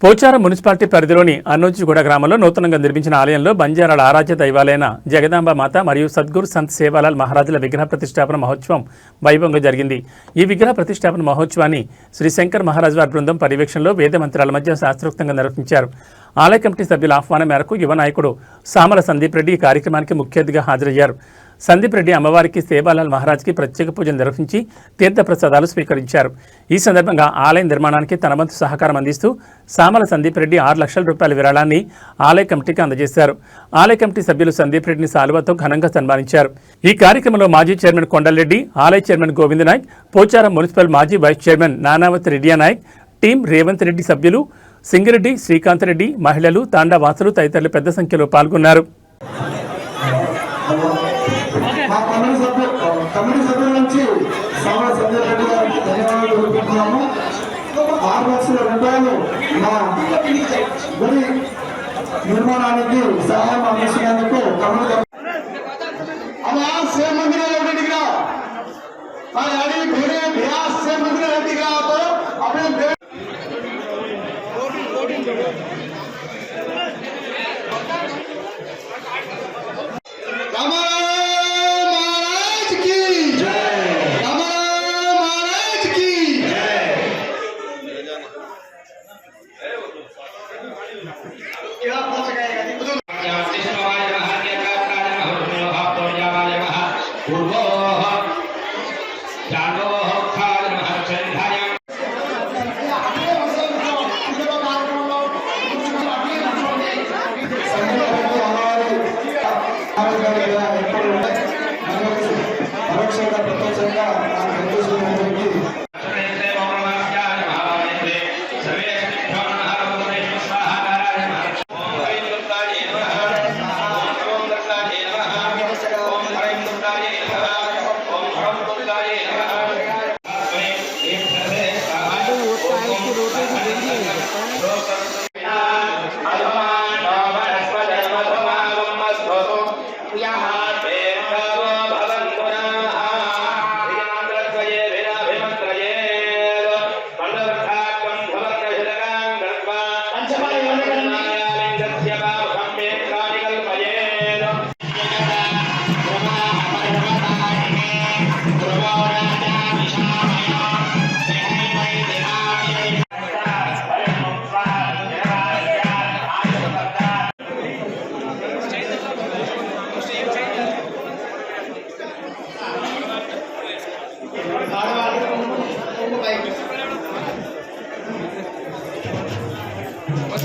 Pocharam municipality పరిధిలోని అన్నోజిగూడ గ్రామంలో నూతనంగా నిర్మించిన ఆలయంలో బంజారాల ఆరాధ్య దైవాలైన జగదాంబ మాత మరియు సద్గురు సంత్ సేవాలాల్ మహారాజుల విగ్రహ ప్రతిష్టాపన మహోత్సవం వైభవంగా జరిగింది. ఈ విగ్రహ ప్రతిష్టాపన మహోత్సవాన్ని శ్రీ శంకర్ మహారాజ్ వారి బృందం పర్యవేక్షణలో వేద మంత్రాల మధ్య శాస్త్రోక్తంగా నిర్వహించారు. ఆలయ కమిటీ సభ్యుల ఆహ్వానం మేరకు యువ నాయకుడు సామల సందీప్ రెడ్డి ఈ కార్యక్రమానికి ముఖ్య అతిథిగా హాజరయ్యారు. సందీప్ రెడ్డి అమ్మవారికి సేవాలాల్ మహారాజ్కి ప్రత్యేక పూజలు నిర్వహించి తీర్థ ప్రసాదాలు స్వీకరించారు. ఈ సందర్భంగా ఆలయ నిర్మాణానికి తన వంతు సహకారం అందిస్తూ సామల సందీప్ రెడ్డి 6 లక్షల రూపాయల విరాళాన్ని ఆలయ కమిటీకి అందజేశారు. ఆలయ కమిటీ సభ్యులు సందీప్ రెడ్డిని సాలువతో ఘనంగా సన్మానించారు. ఈ కార్యక్రమంలో మాజీ చైర్మన్ కొండలరెడ్డి, ఆలయ చైర్మన్ గోవింద్ నాయక్, పోచారం మున్సిపల్ మాజీ vice chairman Nanavati Reddiya Nayak, team Revanth Reddy సభ్యులు సింగిరెడ్డి, శ్రీకాంత్ రెడ్డి, మహిళలు, తాండా వాసులు తదితరులు పెద్ద సంఖ్యలో పాల్గొన్నారు. కమిటీ సభ్యుల నుంచి సామల సందీప్ రెడ్డి గారికి ధన్యవాదాలు తెలుపుతున్నాము. 6 లక్షల రూపాయలు మా గుడి నిర్మాణానికి సహాయం అందించినందుకు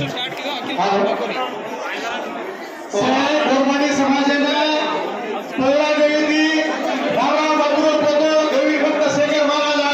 स्टार्ट किया